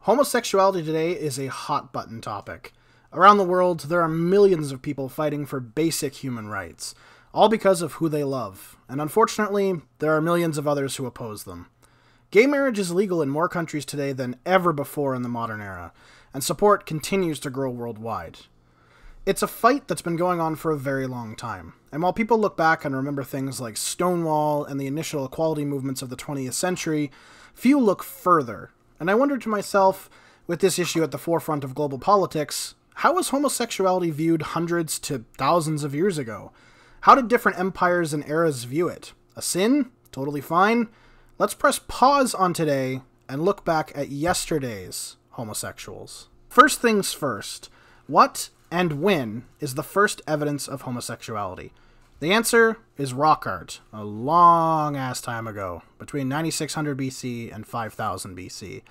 Homosexuality today is a hot-button topic. Around the world, there are millions of people fighting for basic human rights, all because of who they love, and unfortunately, there are millions of others who oppose them. Gay marriage is legal in more countries today than ever before in the modern era, and support continues to grow worldwide. It's a fight that's been going on for a very long time, and while people look back and remember things like Stonewall and the initial equality movements of the 20th century, few look further. And I wondered to myself, with this issue at the forefront of global politics, how was homosexuality viewed hundreds to thousands of years ago? How did different empires and eras view it? A sin? Totally fine? Let's press pause on today and look back at yesterday's homosexuals. First things first, what and when is the first evidence of homosexuality? The answer is rock art, a long-ass time ago, between 9600 BC and 5000 BC.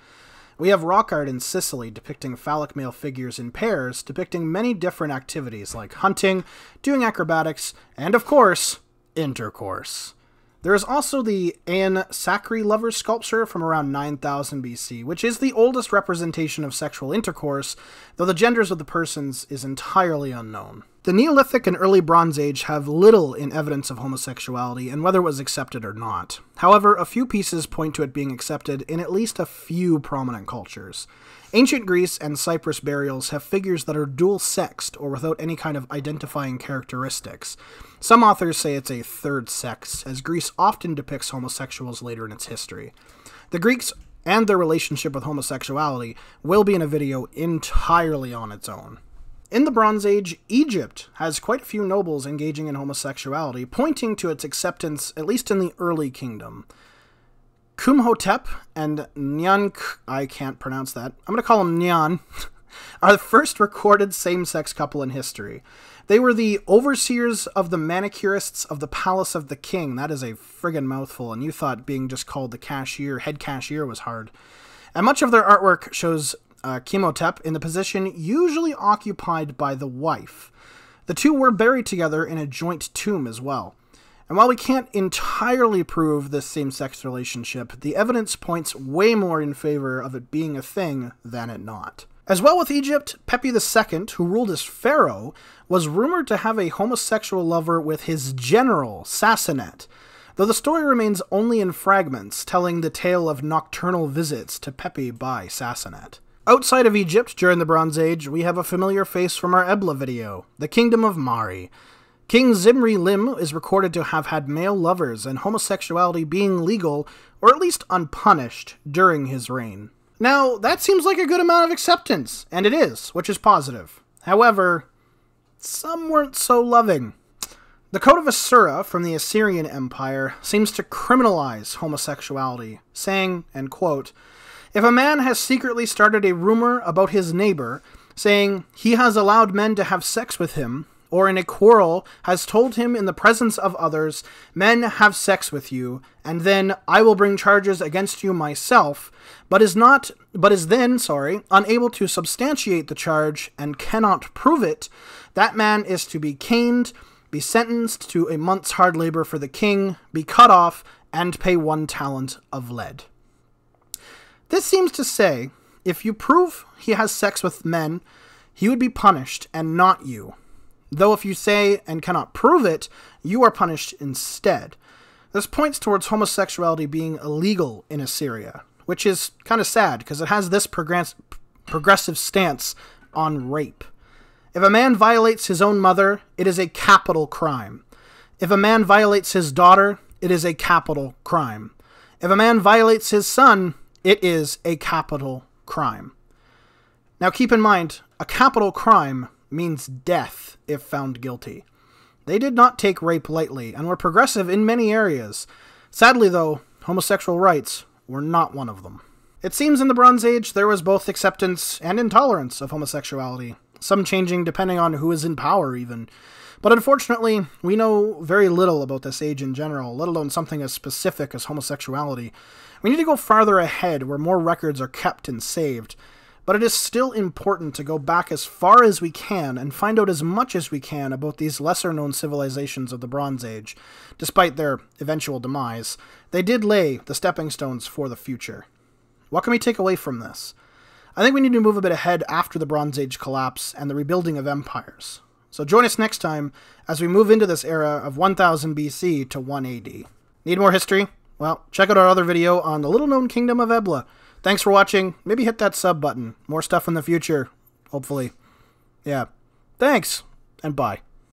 We have rock art in Sicily depicting phallic male figures in pairs, depicting many different activities like hunting, doing acrobatics, and of course, intercourse. There is also the Aeon Sacri lover sculpture from around 9000 BC, which is the oldest representation of sexual intercourse, though the genders of the persons is entirely unknown. The Neolithic and early Bronze Age have little in evidence of homosexuality and whether it was accepted or not. However, a few pieces point to it being accepted in at least a few prominent cultures. Ancient Greece and Cyprus burials have figures that are dual-sexed or without any kind of identifying characteristics. Some authors say it's a third sex, as Greece often depicts homosexuals later in its history. The Greeks and their relationship with homosexuality will be in a video entirely on its own. In the Bronze Age, Egypt has quite a few nobles engaging in homosexuality, pointing to its acceptance at least in the early kingdom. Kumhotep and Nyank, I can't pronounce that, I'm going to call them Nyan, are the first recorded same-sex couple in history. They were the overseers of the manicurists of the Palace of the King. That is a friggin' mouthful, and you thought being just called the cashier, head cashier, was hard. And much of their artwork shows Kimhotep in the position usually occupied by the wife. The two were buried together in a joint tomb as well. And while we can't entirely prove this same-sex relationship, the evidence points way more in favor of it being a thing than it not. As well with Egypt, Pepi II, who ruled as pharaoh, was rumored to have a homosexual lover with his general, Sassanet, though the story remains only in fragments, telling the tale of nocturnal visits to Pepi by Sassanet. Outside of Egypt, during the Bronze Age, we have a familiar face from our Ebla video, the Kingdom of Mari. King Zimri Lim is recorded to have had male lovers and homosexuality being legal, or at least unpunished, during his reign. Now, that seems like a good amount of acceptance, and it is, which is positive. However, some weren't so loving. The Code of Asura from the Assyrian Empire seems to criminalize homosexuality, saying, and quote, "If a man has secretly started a rumor about his neighbor, saying he has allowed men to have sex with him, or in a quarrel has told him in the presence of others, 'Men have sex with you,' and then I will bring charges against you myself, but is then unable to substantiate the charge and cannot prove it, that man is to be caned, be sentenced to a month's hard labor for the king, be cut off, and pay 1 talent of lead." This seems to say, if you prove he has sex with men, he would be punished, and not you. Though if you say and cannot prove it, you are punished instead. This points towards homosexuality being illegal in Assyria, which is kind of sad, because it has this progressive stance on rape. If a man violates his own mother, it is a capital crime. If a man violates his daughter, it is a capital crime. If a man violates his son, it is a capital crime. Now keep in mind, a capital crime means death if found guilty. They did not take rape lightly and were progressive in many areas. Sadly though, homosexual rights were not one of them. It seems in the Bronze Age there was both acceptance and intolerance of homosexuality, some changing depending on who is in power even. But unfortunately, we know very little about this age in general, let alone something as specific as homosexuality. We need to go farther ahead where more records are kept and saved. But it is still important to go back as far as we can and find out as much as we can about these lesser-known civilizations of the Bronze Age. Despite their eventual demise, they did lay the stepping stones for the future. What can we take away from this? I think we need to move a bit ahead after the Bronze Age collapse and the rebuilding of empires. So join us next time as we move into this era of 1000 BC to 1 AD. Need more history? Well, check out our other video on the little-known kingdom of Ebla. Thanks for watching. Maybe hit that sub button. More stuff in the future, hopefully. Yeah. Thanks, and bye.